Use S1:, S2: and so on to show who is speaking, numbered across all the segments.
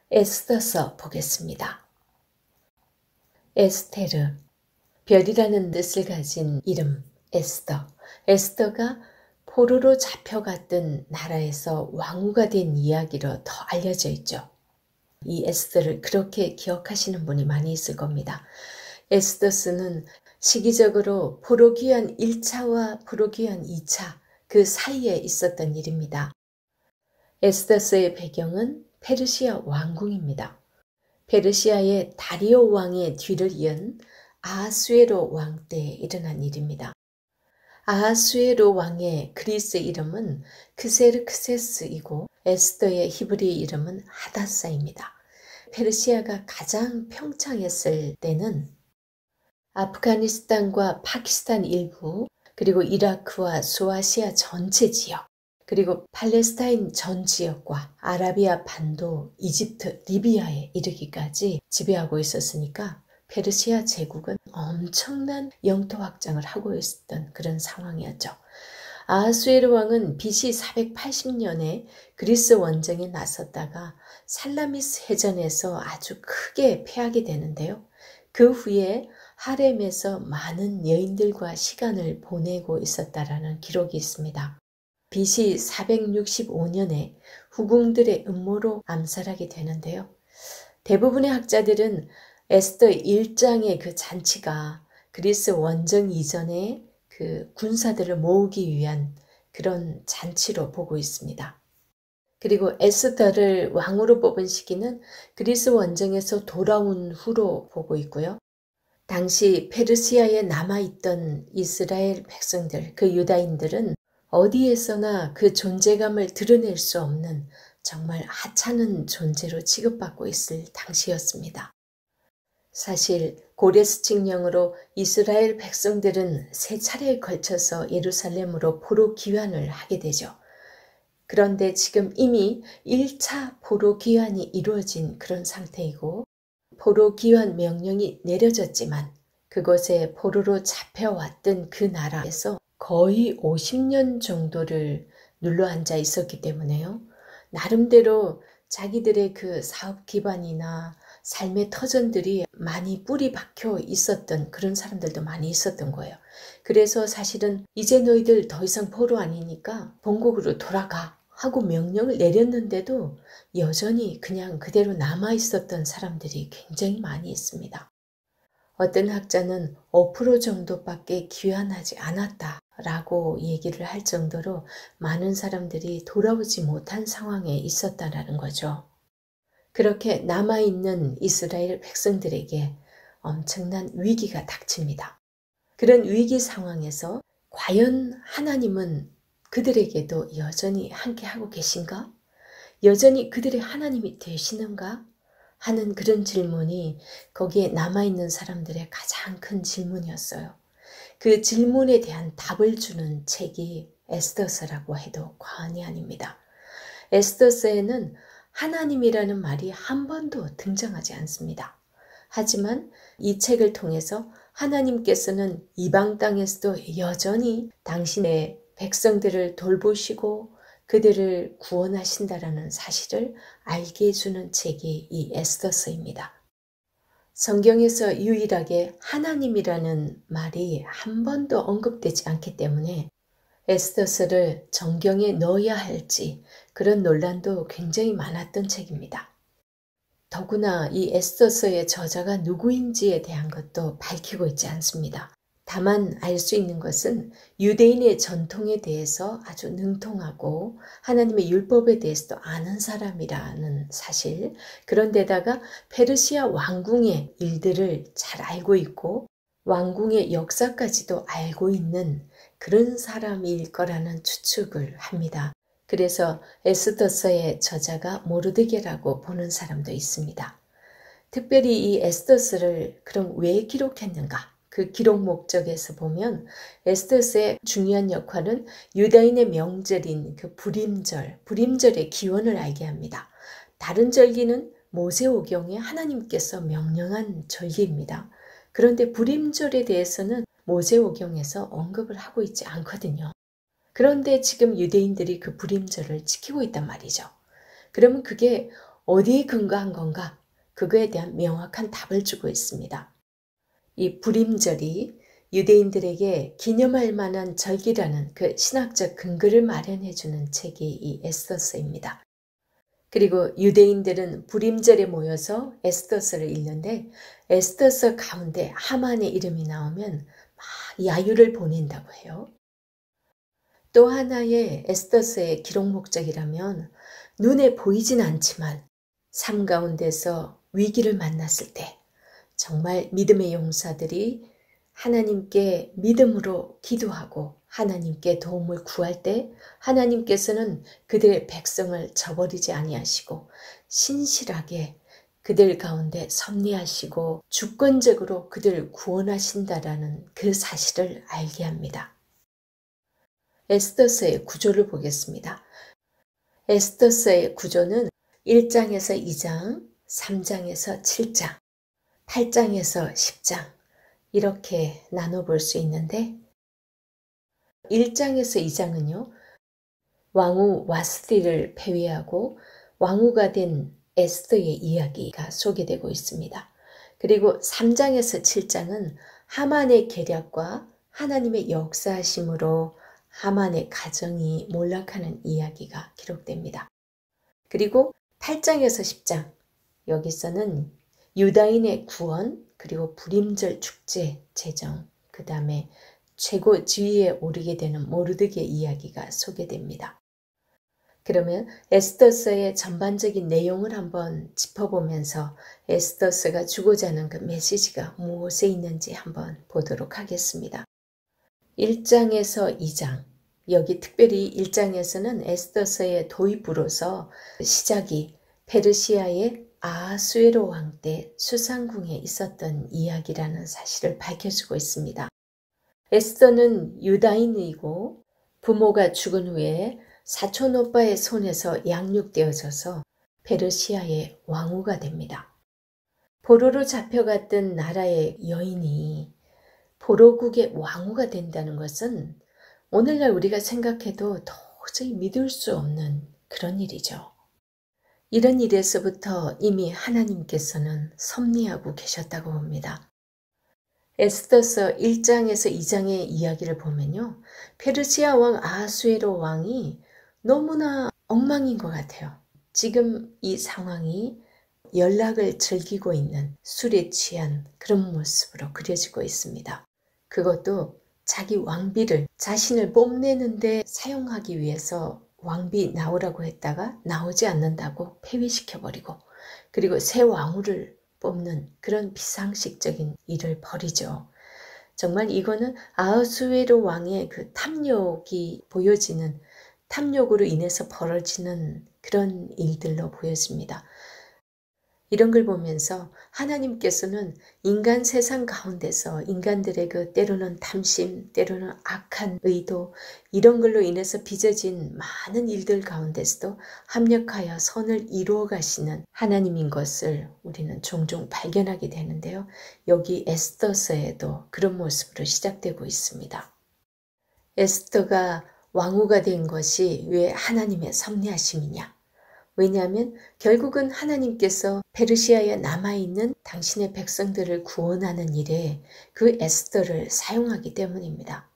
S1: 에스더서 보겠습니다. 에스테르, 별이라는 뜻을 가진 이름 에스더. 에스더가 포로로 잡혀갔던 나라에서 왕후가 된 이야기로 더 알려져 있죠. 이 에스더를 그렇게 기억하시는 분이 많이 있을 겁니다. 에스더스는 시기적으로 포로 귀환 1차와 포로 귀환 2차 그 사이에 있었던 일입니다. 에스더스의 배경은 페르시아 왕궁입니다. 페르시아의 다리오 왕의 뒤를 이은 아하수에로 왕 때에 일어난 일입니다. 아하수에로 왕의 그리스 이름은 크세르크세스이고 에스더의 히브리 이름은 하다사입니다. 페르시아가 가장 평창했을 때는 아프가니스탄과 파키스탄 일부, 그리고 이라크와 소아시아 전체 지역, 그리고 팔레스타인 전 지역과 아라비아 반도, 이집트, 리비아에 이르기까지 지배하고 있었으니까 페르시아 제국은 엄청난 영토 확장을 하고 있었던 그런 상황이었죠. 아하수에르 왕은 BC 480년에 그리스 원정에 나섰다가 살라미스 해전에서 아주 크게 패하게 되는데요. 그 후에 하렘에서 많은 여인들과 시간을 보내고 있었다라는 기록이 있습니다. BC 465년에 후궁들의 음모로 암살하게 되는데요. 대부분의 학자들은 에스더 1장의 그 잔치가 그리스 원정 이전에 그 군사들을 모으기 위한 그런 잔치로 보고 있습니다. 그리고 에스더를 왕으로 뽑은 시기는 그리스 원정에서 돌아온 후로 보고 있고요. 당시 페르시아에 남아있던 이스라엘 백성들, 그 유다인들은 어디에서나 그 존재감을 드러낼 수 없는 정말 하찮은 존재로 취급받고 있을 당시였습니다. 사실 고레스 칙령으로 이스라엘 백성들은 세 차례에 걸쳐서 예루살렘으로 포로 귀환을 하게 되죠. 그런데 지금 이미 1차 포로 귀환이 이루어진 그런 상태이고 포로 귀환 명령이 내려졌지만 그곳에 포로로 잡혀왔던 그 나라에서 거의 50년 정도를 눌러앉아 있었기 때문에요. 나름대로 자기들의 그 사업 기반이나 삶의 터전들이 많이 뿌리 박혀 있었던 그런 사람들도 많이 있었던 거예요. 그래서 사실은 이제 너희들 더 이상 포로 아니니까 본국으로 돌아가 하고 명령을 내렸는데도 여전히 그냥 그대로 남아 있었던 사람들이 굉장히 많이 있습니다. 어떤 학자는 5% 정도밖에 귀환하지 않았다라고 얘기를 할 정도로 많은 사람들이 돌아오지 못한 상황에 있었다라는 거죠. 그렇게 남아있는 이스라엘 백성들에게 엄청난 위기가 닥칩니다. 그런 위기 상황에서 과연 하나님은 그들에게도 여전히 함께하고 계신가? 여전히 그들의 하나님이 되시는가? 하는 그런 질문이 거기에 남아있는 사람들의 가장 큰 질문이었어요. 그 질문에 대한 답을 주는 책이 에스더서라고 해도 과언이 아닙니다. 에스더서에는 하나님이라는 말이 한 번도 등장하지 않습니다. 하지만 이 책을 통해서 하나님께서는 이방 땅에서도 여전히 당신의 백성들을 돌보시고 그들을 구원하신다라는 사실을 알게 해주는 책이 이 에스더서입니다. 성경에서 유일하게 하나님이라는 말이 한 번도 언급되지 않기 때문에 에스더서를 정경에 넣어야 할지 그런 논란도 굉장히 많았던 책입니다. 더구나 이 에스더서의 저자가 누구인지에 대한 것도 밝히고 있지 않습니다. 다만 알 수 있는 것은 유대인의 전통에 대해서 아주 능통하고 하나님의 율법에 대해서도 아는 사람이라는 사실, 그런데다가 페르시아 왕궁의 일들을 잘 알고 있고 왕궁의 역사까지도 알고 있는 그런 사람일 거라는 추측을 합니다. 그래서 에스더서의 저자가 모르드게라고 보는 사람도 있습니다. 특별히 이 에스더서를 그럼 왜 기록했는가? 그 기록 목적에서 보면 에스더서의 중요한 역할은 유다인의 명절인 그 불임절의 기원을 알게 합니다. 다른 절기는 모세오경에 하나님께서 명령한 절기입니다. 그런데 불임절에 대해서는 모세오경에서 언급을 하고 있지 않거든요. 그런데 지금 유대인들이 그 불임절을 지키고 있단 말이죠. 그러면 그게 어디에 근거한 건가? 그거에 대한 명확한 답을 주고 있습니다. 이 불임절이 유대인들에게 기념할 만한 절기라는 그 신학적 근거를 마련해 주는 책이 이 에스더서입니다. 그리고 유대인들은 불임절에 모여서 에스더서를 읽는데 에스더서 가운데 하만의 이름이 나오면 막 야유를 보낸다고 해요. 또 하나의 에스더서의 기록 목적이라면 눈에 보이진 않지만 삶 가운데서 위기를 만났을 때 정말 믿음의 용사들이 하나님께 믿음으로 기도하고 하나님께 도움을 구할 때 하나님께서는 그들의 백성을 저버리지 아니하시고 신실하게 그들 가운데 섭리하시고 주권적으로 그들을 구원하신다라는 그 사실을 알게 합니다. 에스더서의 구조를 보겠습니다. 에스더서의 구조는 1장에서 2장, 3장에서 7장, 8장에서 10장 이렇게 나눠볼 수 있는데 1장에서 2장은요. 왕후 와스티를 폐위하고 왕후가 된 에스더의 이야기가 소개되고 있습니다. 그리고 3장에서 7장은 하만의 계략과 하나님의 역사하심으로 하만의 가정이 몰락하는 이야기가 기록됩니다. 그리고 8장에서 10장 여기서는 유다인의 구원 그리고 불임절 축제 제정 그 다음에 최고 지위에 오르게 되는 모르드게 이야기가 소개됩니다. 그러면 에스더서의 전반적인 내용을 한번 짚어보면서 에스더서가 주고자 하는 그 메시지가 무엇에 있는지 한번 보도록 하겠습니다. 1장에서 2장 여기 특별히 1장에서는 에스더서의 도입부로서 시작이 페르시아의 아하수에로 왕 때 수상궁에 있었던 이야기라는 사실을 밝혀주고 있습니다. 에스더는 유다인이고 부모가 죽은 후에 사촌 오빠의 손에서 양육되어져서 페르시아의 왕후가 됩니다. 포로로 잡혀갔던 나라의 여인이 포로국의 왕후가 된다는 것은 오늘날 우리가 생각해도 도저히 믿을 수 없는 그런 일이죠. 이런 일에서부터 이미 하나님께서는 섭리하고 계셨다고 봅니다. 에스더서 1장에서 2장의 이야기를 보면요. 페르시아 왕 아하수에로 왕이 너무나 엉망인 것 같아요. 지금 이 상황이 연락을 즐기고 있는 술에 취한 그런 모습으로 그려지고 있습니다. 그것도 자기 왕비를 자신을 뽐내는데 사용하기 위해서 왕비 나오라고 했다가 나오지 않는다고 폐위시켜버리고 그리고 새 왕후를 뽑는 그런 비상식적인 일을 벌이죠. 정말 이거는 아하수에로 왕의 그 탐욕이 보여지는 탐욕으로 인해서 벌어지는 그런 일들로 보여집니다. 이런 걸 보면서 하나님께서는 인간 세상 가운데서 인간들의 그 때로는 탐심, 때로는 악한 의도 이런 걸로 인해서 빚어진 많은 일들 가운데서도 합력하여 선을 이루어 가시는 하나님인 것을 우리는 종종 발견하게 되는데요. 여기 에스더서에도 그런 모습으로 시작되고 있습니다. 에스더가 왕후가 된 것이 왜 하나님의 섭리하심이냐? 왜냐하면 결국은 하나님께서 페르시아에 남아있는 당신의 백성들을 구원하는 일에 그 에스더를 사용하기 때문입니다.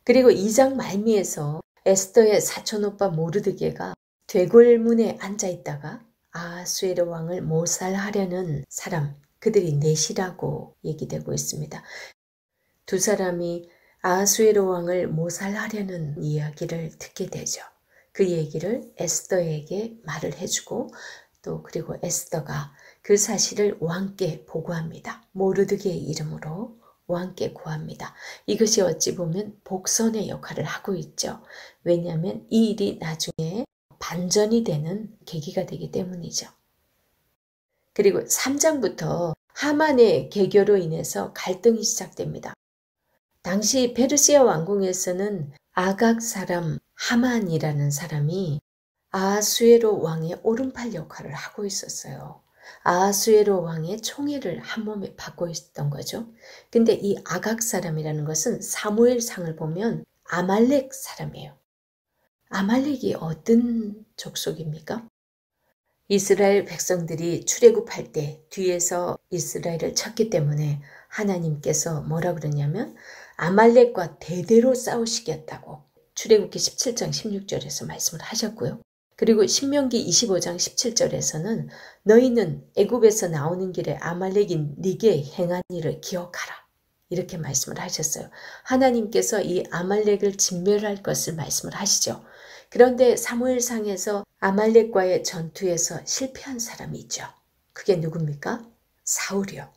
S1: 그리고 2장 말미에서 에스더의 사촌오빠 모르드게가 되골문에 앉아있다가 아하수에로 왕을 모살하려는 사람, 그들이 넷이라고 얘기되고 있습니다. 두 사람이 아하수에로 왕을 모살하려는 이야기를 듣게 되죠. 그 얘기를 에스더에게 말을 해주고 또 그리고 에스더가 그 사실을 왕께 보고합니다. 모르드게의 이름으로 왕께 고합니다. 이것이 어찌 보면 복선의 역할을 하고 있죠. 왜냐하면 이 일이 나중에 반전이 되는 계기가 되기 때문이죠. 그리고 3장부터 하만의 개교로 인해서 갈등이 시작됩니다. 당시 페르시아 왕궁에서는 아각 사람 하만이라는 사람이 아하수에로 왕의 오른팔 역할을 하고 있었어요. 아하수에로 왕의 총애를 한 몸에 받고 있었던 거죠. 근데 이 아각 사람이라는 것은 사무엘상을 보면 아말렉 사람이에요. 아말렉이 어떤 족속입니까? 이스라엘 백성들이 출애굽할 때 뒤에서 이스라엘을 쳤기 때문에 하나님께서 뭐라 그러냐면 아말렉과 대대로 싸우시겠다고 출애굽기 17장 16절에서 말씀을 하셨고요. 그리고 신명기 25장 17절에서는 너희는 애굽에서 나오는 길에 아말렉인 네게 행한 일을 기억하라. 이렇게 말씀을 하셨어요. 하나님께서 이 아말렉을 진멸할 것을 말씀을 하시죠. 그런데 사무엘상에서 아말렉과의 전투에서 실패한 사람이 있죠. 그게 누굽니까? 사울이요.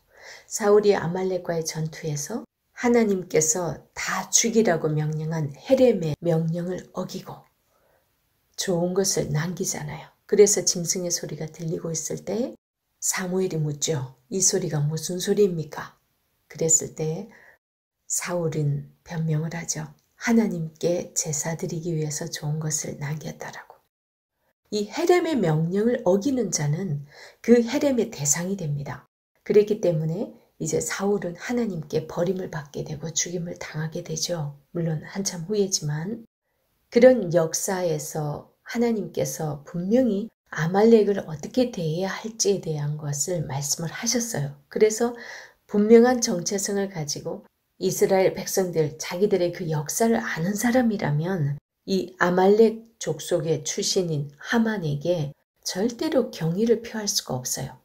S1: 사울이 아말렉과의 전투에서 하나님께서 다 죽이라고 명령한 헤렘의 명령을 어기고 좋은 것을 남기잖아요. 그래서 짐승의 소리가 들리고 있을 때 사무엘이 묻죠. 이 소리가 무슨 소리입니까? 그랬을 때 사울은 변명을 하죠. 하나님께 제사 드리기 위해서 좋은 것을 남겼다라고. 이 헤렘의 명령을 어기는 자는 그 헤렘의 대상이 됩니다. 그렇기 때문에 이제 사울은 하나님께 버림을 받게 되고 죽임을 당하게 되죠. 물론 한참 후이지만 그런 역사에서 하나님께서 분명히 아말렉을 어떻게 대해야 할지에 대한 것을 말씀을 하셨어요. 그래서 분명한 정체성을 가지고 이스라엘 백성들 자기들의 그 역사를 아는 사람이라면 이 아말렉 족속의 출신인 하만에게 절대로 경의를 표할 수가 없어요.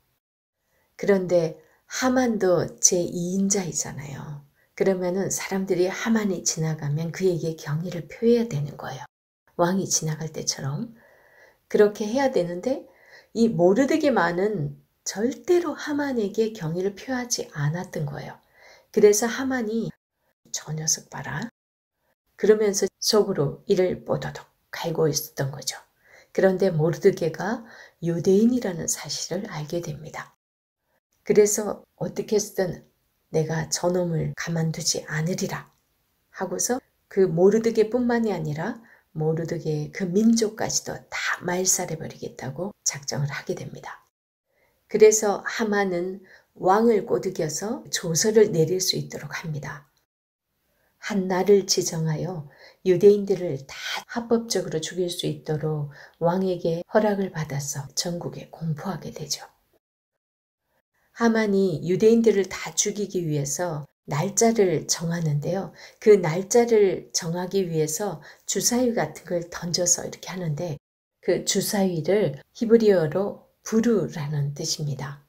S1: 그런데 하만도 제2인자이잖아요. 그러면은 사람들이 하만이 지나가면 그에게 경의를 표해야 되는 거예요. 왕이 지나갈 때처럼. 그렇게 해야 되는데 이 모르드게만은 절대로 하만에게 경의를 표하지 않았던 거예요. 그래서 하만이 저 녀석 봐라. 그러면서 속으로 이를 뽀더덕 갈고 있었던 거죠. 그런데 모르드게가 유대인이라는 사실을 알게 됩니다. 그래서 어떻게 해서든 내가 저놈을 가만두지 않으리라 하고서 그 모르드게뿐만이 아니라 모르드게의 그 민족까지도 다 말살해버리겠다고 작정을 하게 됩니다. 그래서 하만은 왕을 꼬드겨서 조서를 내릴 수 있도록 합니다. 한 날을 지정하여 유대인들을 다 합법적으로 죽일 수 있도록 왕에게 허락을 받아서 전국에 공포하게 되죠. 하만이 유대인들을 다 죽이기 위해서 날짜를 정하는데요. 그 날짜를 정하기 위해서 주사위 같은 걸 던져서 이렇게 하는데 그 주사위를 히브리어로 부르라는 뜻입니다.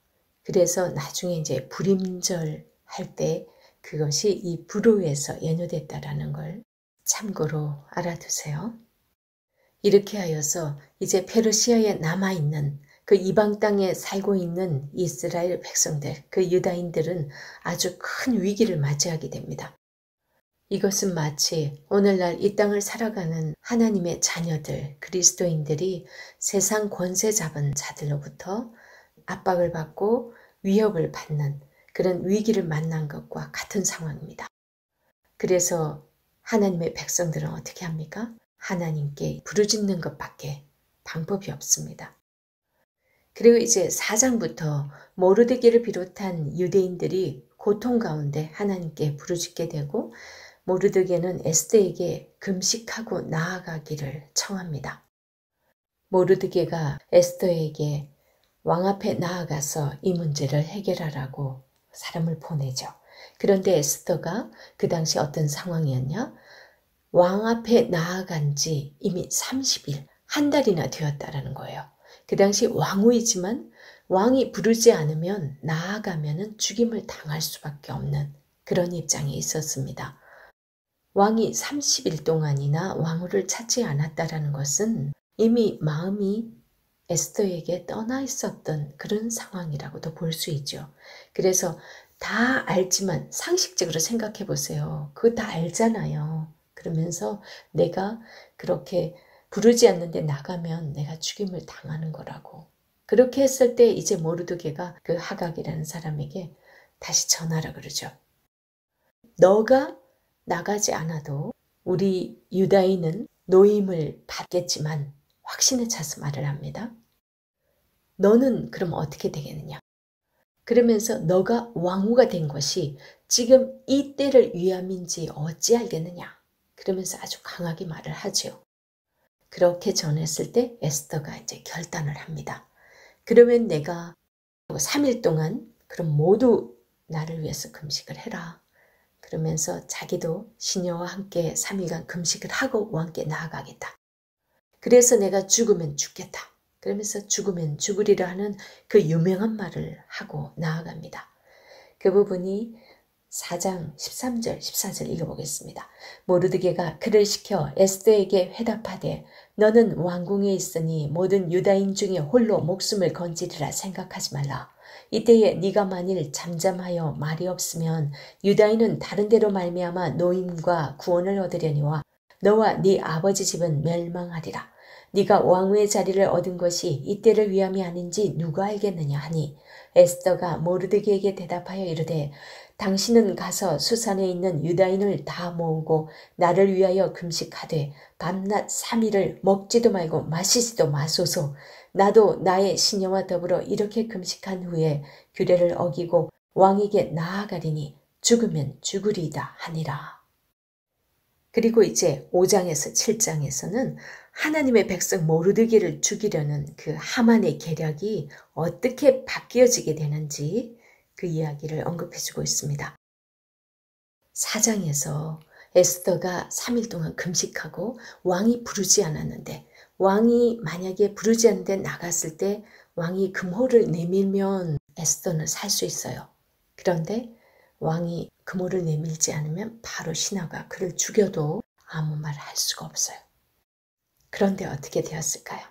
S1: 그래서 나중에 이제 불임절 할 때 그것이 이 부르에서 연유됐다라는 걸 참고로 알아두세요. 이렇게 하여서 이제 페르시아에 남아있는 그 이방 땅에 살고 있는 이스라엘 백성들, 그 유다인들은 아주 큰 위기를 맞이하게 됩니다. 이것은 마치 오늘날 이 땅을 살아가는 하나님의 자녀들, 그리스도인들이 세상 권세 잡은 자들로부터 압박을 받고 위협을 받는 그런 위기를 만난 것과 같은 상황입니다. 그래서 하나님의 백성들은 어떻게 합니까? 하나님께 부르짖는 것밖에 방법이 없습니다. 그리고 이제 4장부터 모르드게를 비롯한 유대인들이 고통 가운데 하나님께 부르짖게 되고 모르드게는 에스더에게 금식하고 나아가기를 청합니다. 모르드게가 에스더에게 왕 앞에 나아가서 이 문제를 해결하라고 사람을 보내죠. 그런데 에스더가 그 당시 어떤 상황이었냐? 왕 앞에 나아간 지 이미 30일, 한 달이나 되었다라는 거예요. 그 당시 왕후이지만 왕이 부르지 않으면 나아가면 죽임을 당할 수밖에 없는 그런 입장에 있었습니다. 왕이 30일 동안이나 왕후를 찾지 않았다라는 것은 이미 마음이 에스더에게 떠나 있었던 그런 상황이라고도 볼 수 있죠. 그래서 다 알지만 상식적으로 생각해 보세요. 그거 다 알잖아요. 그러면서 내가 그렇게 부르지 않는데 나가면 내가 죽임을 당하는 거라고. 그렇게 했을 때 이제 모르드게가 그 하각이라는 사람에게 다시 전하라 그러죠. 너가 나가지 않아도 우리 유다인은 노임을 받겠지만 확신에 차서 말을 합니다. 너는 그럼 어떻게 되겠느냐? 그러면서 너가 왕후가 된 것이 지금 이 때를 위함인지 어찌 알겠느냐? 그러면서 아주 강하게 말을 하죠. 그렇게 전했을 때 에스더가 이제 결단을 합니다. 그러면 내가 3일 동안 그럼 모두 나를 위해서 금식을 해라. 그러면서 자기도 시녀와 함께 3일간 금식을 하고 왕께 나아가겠다. 그래서 내가 죽으면 죽겠다. 그러면서 죽으면 죽으리라 하는 그 유명한 말을 하고 나아갑니다. 그 부분이 4장 13절 14절 읽어보겠습니다. 모르드게가 그를 시켜 에스더에게 회답하되 너는 왕궁에 있으니 모든 유다인 중에 홀로 목숨을 건지리라 생각하지 말라. 이때에 네가 만일 잠잠하여 말이 없으면 유다인은 다른 데로 말미암아 노임과 구원을 얻으려니와 너와 네 아버지 집은 멸망하리라. 네가 왕후의 자리를 얻은 것이 이때를 위함이 아닌지 누가 알겠느냐 하니 에스더가 모르드게에게 대답하여 이르되 당신은 가서 수산에 있는 유다인을 다 모으고 나를 위하여 금식하되 밤낮 3일을 먹지도 말고 마시지도 마소서. 나도 나의 시녀와 더불어 이렇게 금식한 후에 규례를 어기고 왕에게 나아가리니 죽으면 죽으리이다 하니라. 그리고 이제 5장에서 7장에서는 하나님의 백성 모르드게를 죽이려는 그 하만의 계략이 어떻게 바뀌어지게 되는지 그 이야기를 언급해주고 있습니다. 4장에서 에스더가 3일 동안 금식하고 왕이 부르지 않았는데 왕이 만약에 부르지 않는데 나갔을 때 왕이 금호를 내밀면 에스더는 살 수 있어요. 그런데 왕이 금호를 내밀지 않으면 바로 신하가 그를 죽여도 아무 말 할 수가 없어요. 그런데 어떻게 되었을까요?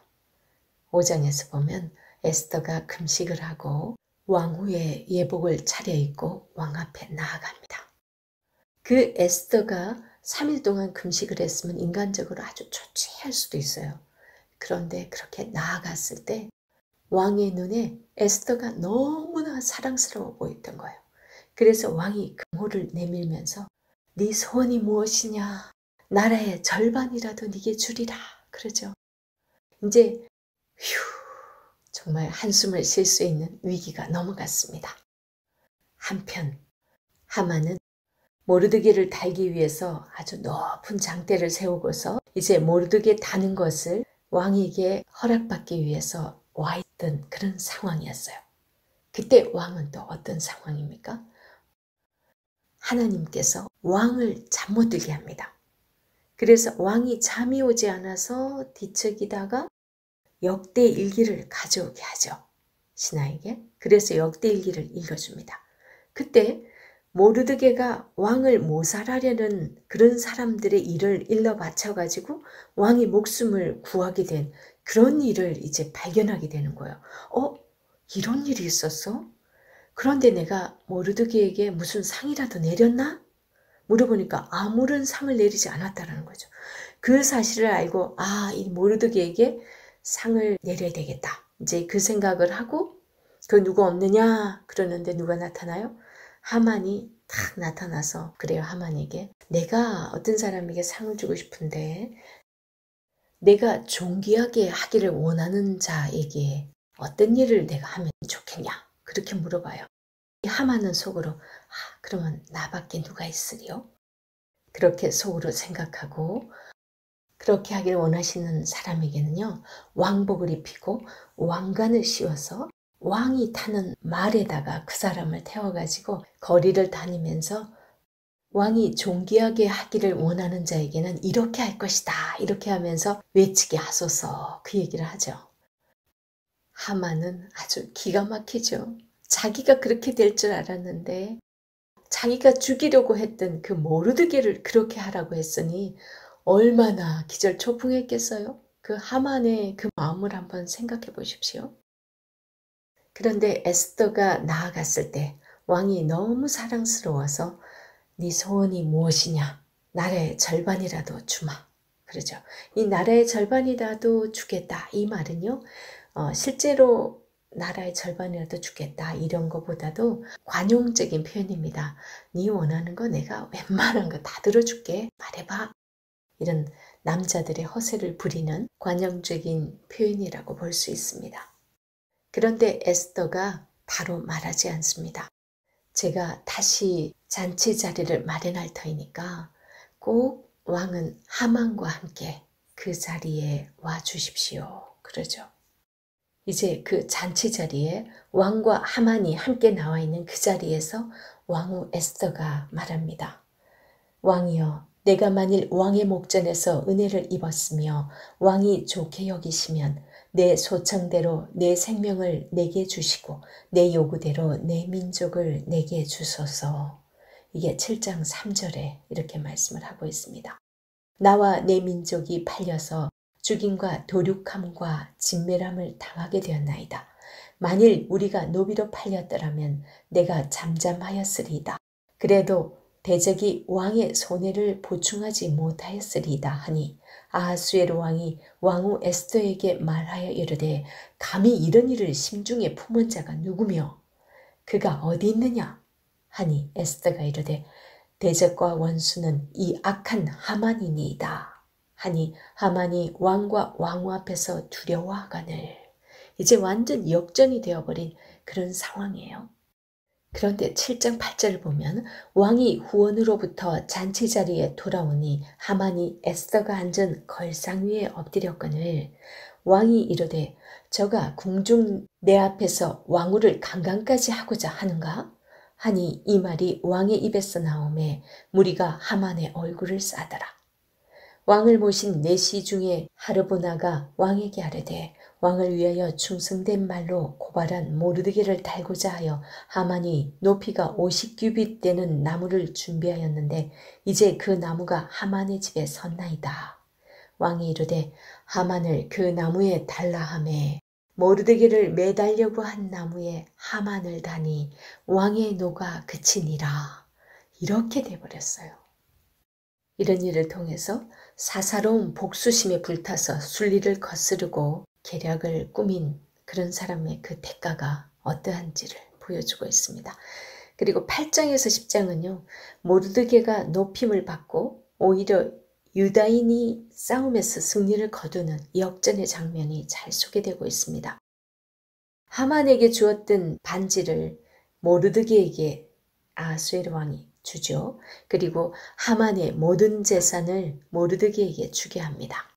S1: 5장에서 보면 에스더가 금식을 하고 왕후의 예복을 차려입고 왕 앞에 나아갑니다. 그 에스더가 3일 동안 금식을 했으면 인간적으로 아주 초췌할 수도 있어요. 그런데 그렇게 나아갔을 때 왕의 눈에 에스더가 너무나 사랑스러워 보였던 거예요. 그래서 왕이 금호를 내밀면서 네 소원이 무엇이냐? 나라의 절반이라도 네게 주리라. 그러죠. 이제 휴 정말 한숨을 쉴 수 있는 위기가 넘어갔습니다. 한편 하만은 모르드게를 달기 위해서 아주 높은 장대를 세우고서 이제 모르드게 다는 것을 왕에게 허락받기 위해서 와 있던 그런 상황이었어요. 그때 왕은 또 어떤 상황입니까? 하나님께서 왕을 잠 못 들게 합니다. 그래서 왕이 잠이 오지 않아서 뒤척이다가 역대일기를 가져오게 하죠. 신하에게. 그래서 역대일기를 읽어줍니다. 그때 모르드게가 왕을 모살하려는 그런 사람들의 일을 일러 바쳐가지고 왕의 목숨을 구하게 된 그런 일을 이제 발견하게 되는 거예요. 이런 일이 있었어? 그런데 내가 모르드게에게 무슨 상이라도 내렸나? 물어보니까 아무런 상을 내리지 않았다는 거죠. 그 사실을 알고 이 모르드게에게 상을 내려야 되겠다. 이제 그 생각을 하고 그 누가 없느냐 그러는데 누가 나타나요? 하만이 딱 나타나서 그래요. 하만에게 내가 어떤 사람에게 상을 주고 싶은데 내가 존귀하게 하기를 원하는 자에게 어떤 일을 내가 하면 좋겠냐 그렇게 물어봐요. 하만은 속으로 그러면 나밖에 누가 있으리요? 그렇게 속으로 생각하고 그렇게 하기를 원하시는 사람에게는요. 왕복을 입히고 왕관을 씌워서 왕이 타는 말에다가 그 사람을 태워가지고 거리를 다니면서 왕이 존귀하게 하기를 원하는 자에게는 이렇게 할 것이다. 이렇게 하면서 외치게 하소서 그 얘기를 하죠. 하만은 아주 기가 막히죠. 자기가 그렇게 될 줄 알았는데 자기가 죽이려고 했던 그 모르드게를 그렇게 하라고 했으니 얼마나 기절초풍했겠어요? 그 하만의 그 마음을 한번 생각해 보십시오. 그런데 에스더가 나아갔을 때 왕이 너무 사랑스러워서 네 소원이 무엇이냐? 나라의 절반이라도 주마. 그러죠. 이 나라의 절반이라도 주겠다. 이 말은요. 실제로 나라의 절반이라도 주겠다. 이런 것보다도 관용적인 표현입니다. 네 원하는 거 내가 웬만한 거 다 들어줄게. 말해봐. 이런 남자들의 허세를 부리는 관용적인 표현이라고 볼 수 있습니다. 그런데 에스더가 바로 말하지 않습니다. 제가 다시 잔치 자리를 마련할 터이니까 꼭 왕은 하만과 함께 그 자리에 와 주십시오. 그러죠. 이제 그 잔치 자리에 왕과 하만이 함께 나와 있는 그 자리에서 왕후 에스더가 말합니다. 왕이여, 내가 만일 왕의 목전에서 은혜를 입었으며 왕이 좋게 여기시면 내 소청대로 내 생명을 내게 주시고 내 요구대로 내 민족을 내게 주소서. 이게 7장 3절에 이렇게 말씀을 하고 있습니다. 나와 내 민족이 팔려서 죽임과 도륙함과 진멸함을 당하게 되었나이다. 만일 우리가 노비로 팔렸더라면 내가 잠잠하였으리이다. 그래도 대적이 왕의 손해를 보충하지 못하였으리이다 하니 아하수에로 왕이 왕후 에스더에게 말하여 이르되 감히 이런 일을 심중에 품은 자가 누구며 그가 어디 있느냐 하니 에스더가 이르되 대적과 원수는 이 악한 하만이니이다 하니 하만이 왕과 왕후 앞에서 두려워하거늘. 이제 완전 역전이 되어버린 그런 상황이에요. 그런데 7장 8절을 보면 왕이 후원으로부터 잔치 자리에 돌아오니 하만이 에스더가 앉은 걸상 위에 엎드렸거늘 왕이 이르되 저가 궁중 내 앞에서 왕후를 강간까지 하고자 하는가? 하니 이 말이 왕의 입에서 나오매 무리가 하만의 얼굴을 싸더라. 왕을 모신 내시 중에 하르보나가 왕에게 아뢰되 왕을 위하여 충성된 말로 고발한 모르드게를 달고자 하여 하만이 높이가 50규빗 되는 나무를 준비하였는데 이제 그 나무가 하만의 집에 섰나이다. 왕이 이르되 하만을 그 나무에 달라 하매 모르드게를 매달려고 한 나무에 하만을 다니 왕의 노가 그치니라. 이렇게 돼버렸어요. 이런 일을 통해서 사사로운 복수심에 불타서 순리를 거스르고 계략을 꾸민 그런 사람의 그 대가가 어떠한지를 보여주고 있습니다. 그리고 8장에서 10장은요. 모르드게가 높임을 받고 오히려 유다인이 싸움에서 승리를 거두는 역전의 장면이 잘 소개되고 있습니다. 하만에게 주었던 반지를 모르드게에게 아하수에로 왕이 주죠. 그리고 하만의 모든 재산을 모르드게에게 주게 합니다.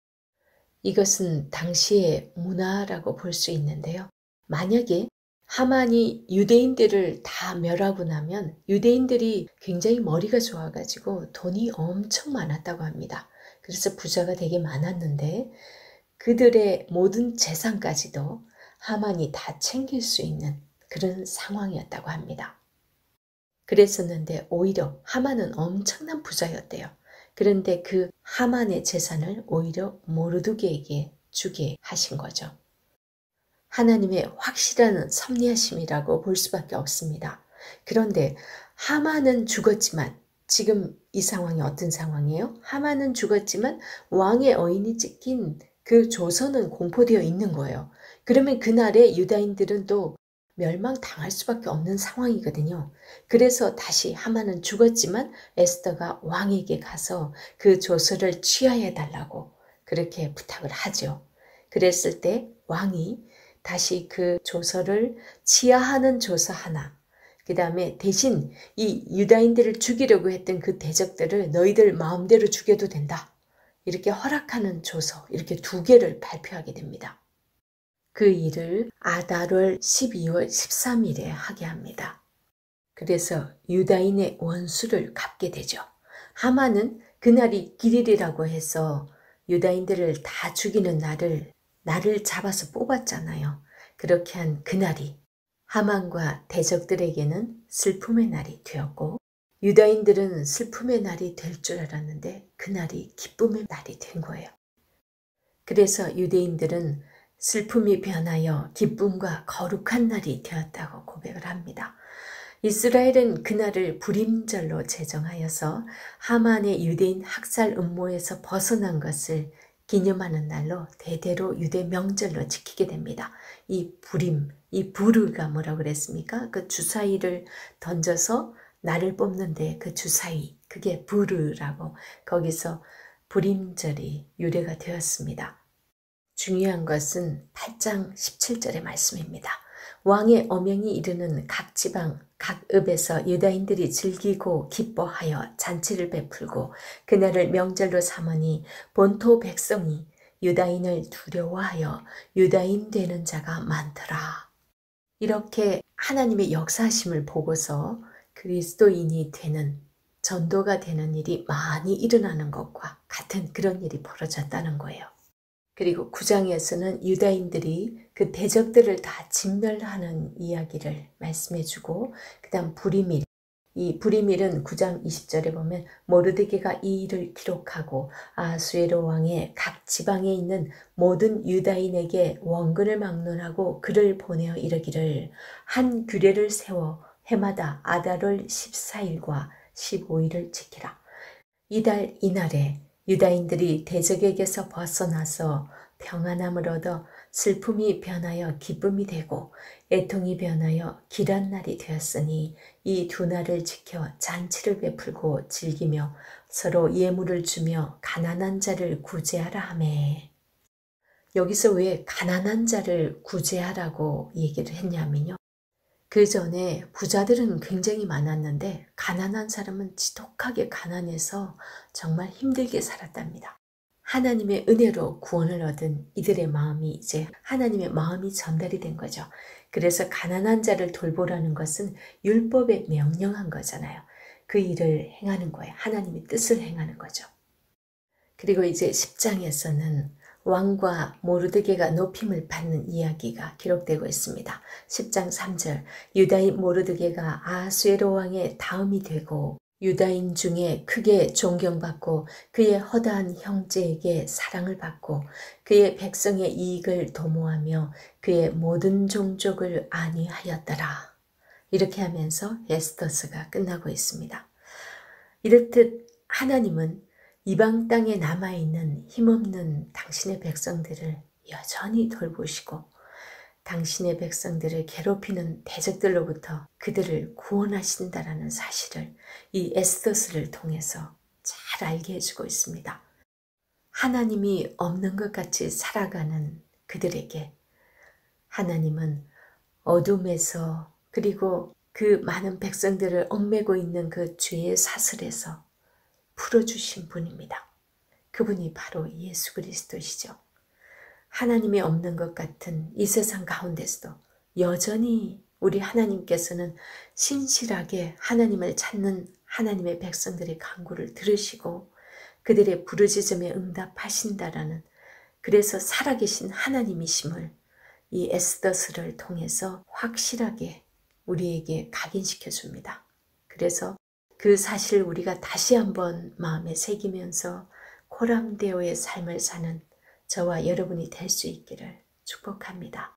S1: 이것은 당시의 문화라고 볼 수 있는데요. 만약에 하만이 유대인들을 다 멸하고 나면 유대인들이 굉장히 머리가 좋아가지고 돈이 엄청 많았다고 합니다. 그래서 부자가 되게 많았는데 그들의 모든 재산까지도 하만이 다 챙길 수 있는 그런 상황이었다고 합니다. 그랬었는데 오히려 하만은 엄청난 부자였대요. 그런데 그 하만의 재산을 오히려 모르드게에게 주게 하신 거죠. 하나님의 확실한 섭리하심이라고 볼 수밖에 없습니다. 그런데 하만은 죽었지만 지금 이 상황이 어떤 상황이에요? 하만은 죽었지만 왕의 어인이 찍힌 그 조선은 공포되어 있는 거예요. 그러면 그날에 유다인들은 또 멸망당할 수밖에 없는 상황이거든요. 그래서 다시 하만은 죽었지만 에스더가 왕에게 가서 그 조서를 취하해 달라고 그렇게 부탁을 하죠. 그랬을 때 왕이 다시 그 조서를 취하하는 조서 하나, 그 다음에 대신 이 유다인들을 죽이려고 했던 그 대적들을 너희들 마음대로 죽여도 된다. 이렇게 허락하는 조서, 이렇게 2개를 발표하게 됩니다. 그 일을 아달월 12월 13일에 하게 합니다. 그래서 유다인의 원수를 갚게 되죠. 하만은 그날이 길일이라고 해서 유다인들을 다 죽이는 날을 잡아서 뽑았잖아요. 그렇게 한 그날이 하만과 대적들에게는 슬픔의 날이 되었고 유다인들은 슬픔의 날이 될 줄 알았는데 그날이 기쁨의 날이 된 거예요. 그래서 유대인들은 슬픔이 변하여 기쁨과 거룩한 날이 되었다고 고백을 합니다. 이스라엘은 그날을 불임절로 제정하여서 하만의 유대인 학살 음모에서 벗어난 것을 기념하는 날로 대대로 유대 명절로 지키게 됩니다. 이 불임, 이 부르가 뭐라고 그랬습니까? 그 주사위를 던져서 날을 뽑는데 그 주사위, 그게 부르라고 거기서 불임절이 유래가 되었습니다. 중요한 것은 8장 17절의 말씀입니다. 왕의 어명이 이르는 각 지방, 각 읍에서 유다인들이 즐기고 기뻐하여 잔치를 베풀고 그날을 명절로 삼으니 본토 백성이 유다인을 두려워하여 유다인 되는 자가 많더라. 이렇게 하나님의 역사하심을 보고서 그리스도인이 되는, 전도가 되는 일이 많이 일어나는 것과 같은 그런 일이 벌어졌다는 거예요. 그리고 9장에서는 유다인들이 그 대적들을 다 진멸하는 이야기를 말씀해주고, 그 다음 부리밀, 이 부리밀은 9장 20절에 보면 모르드게가 이 일을 기록하고 아수에로 왕의 각 지방에 있는 모든 유다인에게 원근을 막론하고 글을 보내어 이르기를 한 규례를 세워 해마다 아달월 14일과 15일을 지키라. 이달 이날에 유다인들이 대적에게서 벗어나서 평안함을 얻어 슬픔이 변하여 기쁨이 되고 애통이 변하여 길한 날이 되었으니 이 두 날을 지켜 잔치를 베풀고 즐기며 서로 예물을 주며 가난한 자를 구제하라 하매. 여기서 왜 가난한 자를 구제하라고 얘기를 했냐면요. 그 전에 부자들은 굉장히 많았는데 가난한 사람은 지독하게 가난해서 정말 힘들게 살았답니다. 하나님의 은혜로 구원을 얻은 이들의 마음이 이제 하나님의 마음이 전달이 된 거죠. 그래서 가난한 자를 돌보라는 것은 율법에 명령한 거잖아요. 그 일을 행하는 거예요. 하나님의 뜻을 행하는 거죠. 그리고 이제 10장에서는 왕과 모르드게가 높임을 받는 이야기가 기록되고 있습니다. 10장 3절 유다인 모르드게가 아수에로 왕의 다음이 되고 유다인 중에 크게 존경받고 그의 허다한 형제에게 사랑을 받고 그의 백성의 이익을 도모하며 그의 모든 종족을 안위하였더라. 이렇게 하면서 에스더스가 끝나고 있습니다. 이렇듯 하나님은 이방 땅에 남아있는 힘없는 당신의 백성들을 여전히 돌보시고 당신의 백성들을 괴롭히는 대적들로부터 그들을 구원하신다라는 사실을 이 에스더스를 통해서 잘 알게 해주고 있습니다. 하나님이 없는 것 같이 살아가는 그들에게 하나님은 어둠에서 그리고 그 많은 백성들을 얽매고 있는 그 죄의 사슬에서 풀어주신 분입니다. 그분이 바로 예수 그리스도시죠. 하나님이 없는 것 같은 이 세상 가운데서도 여전히 우리 하나님께서는 신실하게 하나님을 찾는 하나님의 백성들의 간구를 들으시고 그들의 부르짖음에 응답하신다라는, 그래서 살아계신 하나님이심을 이 에스더스를 통해서 확실하게 우리에게 각인시켜 줍니다. 그래서 그 사실을 우리가 다시 한번 마음에 새기면서 코람데오의 삶을 사는 저와 여러분이 될 수 있기를 축복합니다.